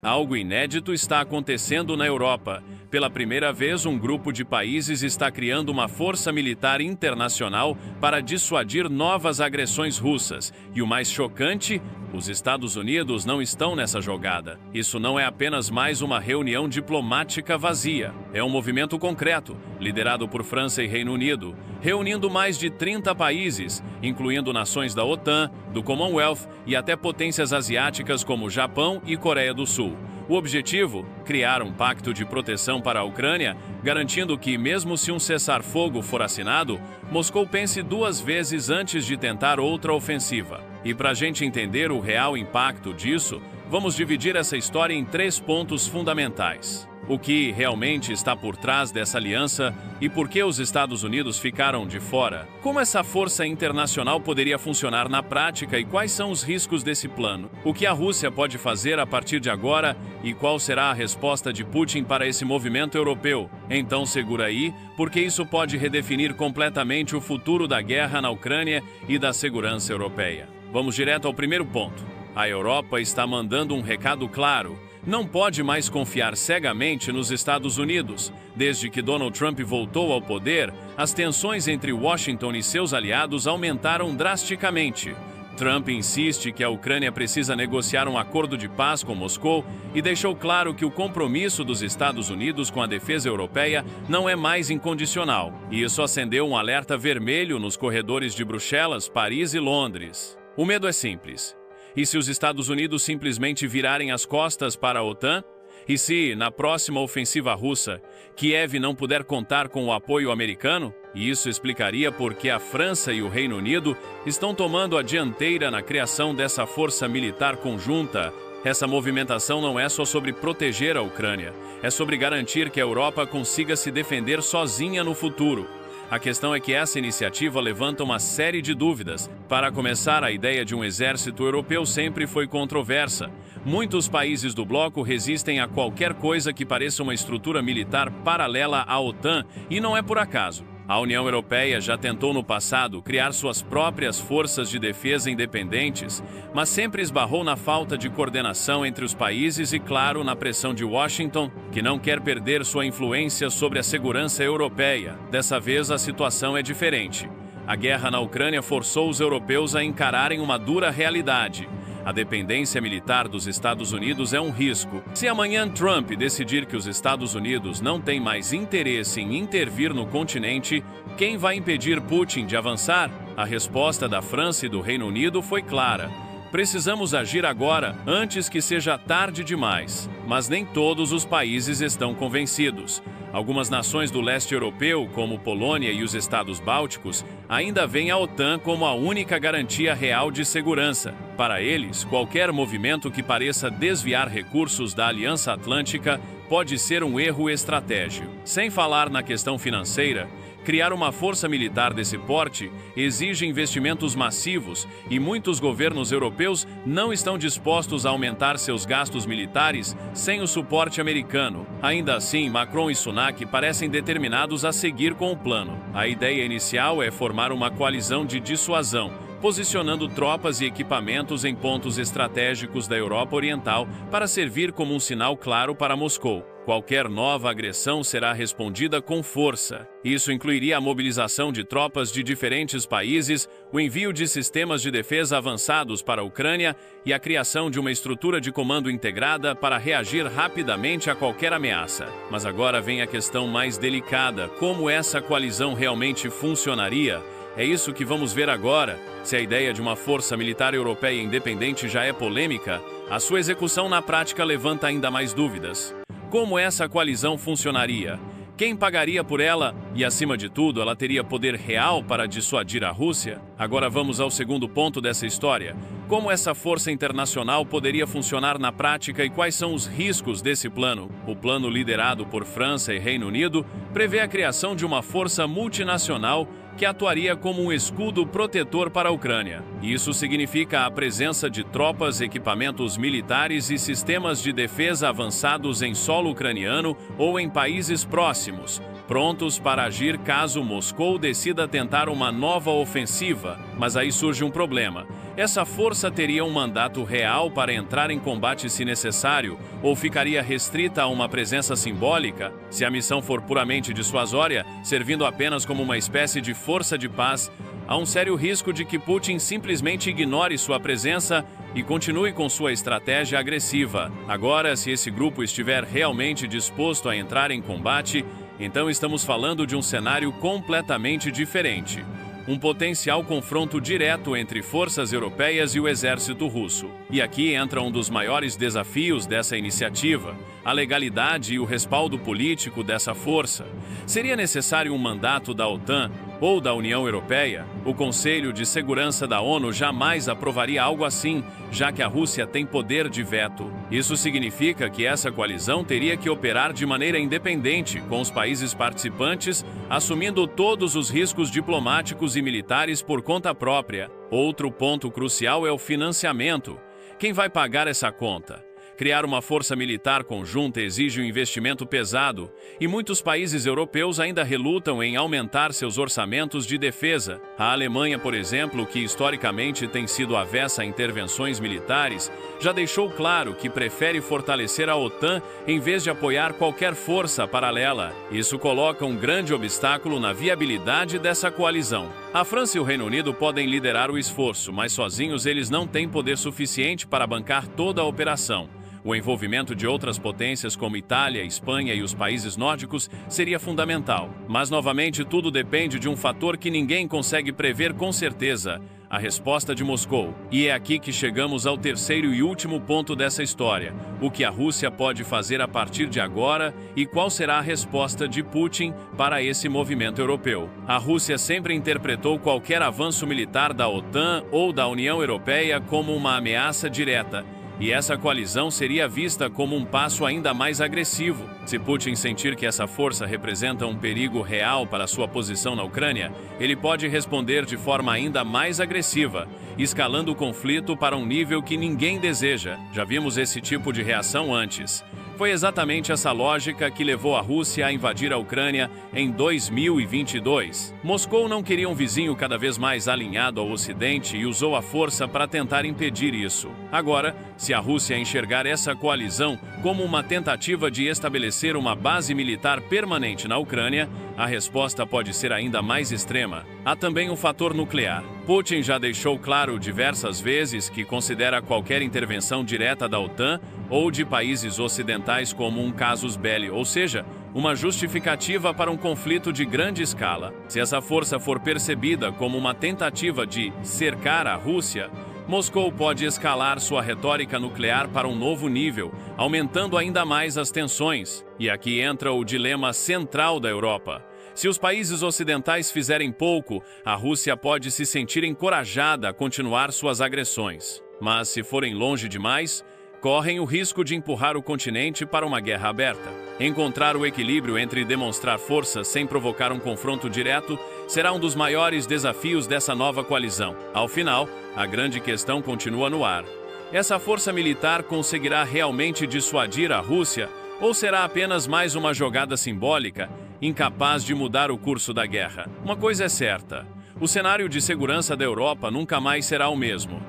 Algo inédito está acontecendo na Europa. Pela primeira vez, um grupo de países está criando uma força militar internacional para dissuadir novas agressões russas. E o mais chocante, os Estados Unidos não estão nessa jogada. Isso não é apenas mais uma reunião diplomática vazia. É um movimento concreto, liderado por França e Reino Unido, reunindo mais de 30 países, incluindo nações da OTAN, do Commonwealth e até potências asiáticas como Japão e Coreia do Sul. O objetivo? Criar um pacto de proteção para a Ucrânia, garantindo que, mesmo se um cessar-fogo for assinado, Moscou pense duas vezes antes de tentar outra ofensiva. E para a gente entender o real impacto disso, vamos dividir essa história em 3 pontos fundamentais. O que realmente está por trás dessa aliança e por que os Estados Unidos ficaram de fora? Como essa força internacional poderia funcionar na prática e quais são os riscos desse plano? O que a Rússia pode fazer a partir de agora e qual será a resposta de Putin para esse movimento europeu? Então segura aí, porque isso pode redefinir completamente o futuro da guerra na Ucrânia e da segurança europeia. Vamos direto ao primeiro ponto. A Europa está mandando um recado claro. Não pode mais confiar cegamente nos Estados Unidos. Desde que Donald Trump voltou ao poder, as tensões entre Washington e seus aliados aumentaram drasticamente. Trump insiste que a Ucrânia precisa negociar um acordo de paz com Moscou e deixou claro que o compromisso dos Estados Unidos com a defesa europeia não é mais incondicional. E isso acendeu um alerta vermelho nos corredores de Bruxelas, Paris e Londres. O medo é simples. E se os Estados Unidos simplesmente virarem as costas para a OTAN? E se, na próxima ofensiva russa, Kiev não puder contar com o apoio americano? E isso explicaria por que a França e o Reino Unido estão tomando a dianteira na criação dessa força militar conjunta. Essa movimentação não é só sobre proteger a Ucrânia, é sobre garantir que a Europa consiga se defender sozinha no futuro. A questão é que essa iniciativa levanta uma série de dúvidas. Para começar, a ideia de um exército europeu sempre foi controversa. Muitos países do bloco resistem a qualquer coisa que pareça uma estrutura militar paralela à OTAN, e não é por acaso. A União Europeia já tentou no passado criar suas próprias forças de defesa independentes, mas sempre esbarrou na falta de coordenação entre os países e, claro, na pressão de Washington, que não quer perder sua influência sobre a segurança europeia. Dessa vez, a situação é diferente. A guerra na Ucrânia forçou os europeus a encararem uma dura realidade. A dependência militar dos Estados Unidos é um risco. Se amanhã Trump decidir que os Estados Unidos não têm mais interesse em intervir no continente, quem vai impedir Putin de avançar? A resposta da França e do Reino Unido foi clara. Precisamos agir agora, antes que seja tarde demais. Mas nem todos os países estão convencidos. Algumas nações do leste europeu, como Polônia e os estados bálticos, ainda veem a OTAN como a única garantia real de segurança. Para eles, qualquer movimento que pareça desviar recursos da Aliança Atlântica pode ser um erro estratégico. Sem falar na questão financeira, criar uma força militar desse porte exige investimentos massivos e muitos governos europeus não estão dispostos a aumentar seus gastos militares sem o suporte americano. Ainda assim, Macron e Sunak parecem determinados a seguir com o plano. A ideia inicial é formar uma coalizão de dissuasão, posicionando tropas e equipamentos em pontos estratégicos da Europa Oriental para servir como um sinal claro para Moscou. Qualquer nova agressão será respondida com força. Isso incluiria a mobilização de tropas de diferentes países, o envio de sistemas de defesa avançados para a Ucrânia e a criação de uma estrutura de comando integrada para reagir rapidamente a qualquer ameaça. Mas agora vem a questão mais delicada: como essa coalizão realmente funcionaria? É isso que vamos ver agora. Se a ideia de uma força militar europeia independente já é polêmica, a sua execução na prática levanta ainda mais dúvidas. Como essa coalizão funcionaria? Quem pagaria por ela? E, acima de tudo, ela teria poder real para dissuadir a Rússia? Agora vamos ao segundo ponto dessa história. Como essa força internacional poderia funcionar na prática e quais são os riscos desse plano? O plano, liderado por França e Reino Unido, prevê a criação de uma força multinacional que atuaria como um escudo protetor para a Ucrânia. Isso significa a presença de tropas, equipamentos militares e sistemas de defesa avançados em solo ucraniano ou em países próximos, prontos para agir caso Moscou decida tentar uma nova ofensiva. Mas aí surge um problema. Essa força teria um mandato real para entrar em combate se necessário, ou ficaria restrita a uma presença simbólica? Se a missão for puramente dissuasória, servindo apenas como uma espécie de força de paz, há um sério risco de que Putin simplesmente ignore sua presença e continue com sua estratégia agressiva. Agora, se esse grupo estiver realmente disposto a entrar em combate, então estamos falando de um cenário completamente diferente. Um potencial confronto direto entre forças europeias e o exército russo. E aqui entra um dos maiores desafios dessa iniciativa: a legalidade e o respaldo político dessa força. Seria necessário um mandato da OTAN ou da União Europeia? O Conselho de Segurança da ONU jamais aprovaria algo assim, já que a Rússia tem poder de veto. Isso significa que essa coalizão teria que operar de maneira independente, com os países participantes assumindo todos os riscos diplomáticos e militares por conta própria. Outro ponto crucial é o financiamento. Quem vai pagar essa conta? Criar uma força militar conjunta exige um investimento pesado, e muitos países europeus ainda relutam em aumentar seus orçamentos de defesa. A Alemanha, por exemplo, que historicamente tem sido avessa a intervenções militares, já deixou claro que prefere fortalecer a OTAN em vez de apoiar qualquer força paralela. Isso coloca um grande obstáculo na viabilidade dessa coalizão. A França e o Reino Unido podem liderar o esforço, mas sozinhos eles não têm poder suficiente para bancar toda a operação. O envolvimento de outras potências como Itália, Espanha e os países nórdicos seria fundamental. Mas, novamente, tudo depende de um fator que ninguém consegue prever com certeza: a resposta de Moscou. E é aqui que chegamos ao terceiro e último ponto dessa história: o que a Rússia pode fazer a partir de agora e qual será a resposta de Putin para esse movimento europeu. A Rússia sempre interpretou qualquer avanço militar da OTAN ou da União Europeia como uma ameaça direta, e essa coalizão seria vista como um passo ainda mais agressivo. Se Putin sentir que essa força representa um perigo real para sua posição na Ucrânia, ele pode responder de forma ainda mais agressiva, escalando o conflito para um nível que ninguém deseja. Já vimos esse tipo de reação antes. Foi exatamente essa lógica que levou a Rússia a invadir a Ucrânia em 2022. Moscou não queria um vizinho cada vez mais alinhado ao Ocidente e usou a força para tentar impedir isso. Agora, se a Rússia enxergar essa coalizão como uma tentativa de estabelecer uma base militar permanente na Ucrânia, a resposta pode ser ainda mais extrema. Há também o fator nuclear. Putin já deixou claro diversas vezes que considera qualquer intervenção direta da OTAN ou de países ocidentais como um casus belli, ou seja, uma justificativa para um conflito de grande escala. Se essa força for percebida como uma tentativa de cercar a Rússia, Moscou pode escalar sua retórica nuclear para um novo nível, aumentando ainda mais as tensões. E aqui entra o dilema central da Europa. Se os países ocidentais fizerem pouco, a Rússia pode se sentir encorajada a continuar suas agressões. Mas se forem longe demais, correm o risco de empurrar o continente para uma guerra aberta. Encontrar o equilíbrio entre demonstrar força sem provocar um confronto direto será um dos maiores desafios dessa nova coalizão. Ao final, a grande questão continua no ar. Essa força militar conseguirá realmente dissuadir a Rússia ou será apenas mais uma jogada simbólica, incapaz de mudar o curso da guerra? Uma coisa é certa: o cenário de segurança da Europa nunca mais será o mesmo.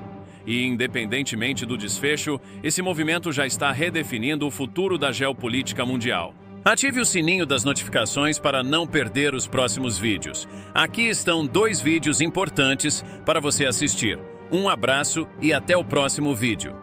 E, independentemente do desfecho, esse movimento já está redefinindo o futuro da geopolítica mundial. Ative o sininho das notificações para não perder os próximos vídeos. Aqui estão 2 vídeos importantes para você assistir. Um abraço e até o próximo vídeo.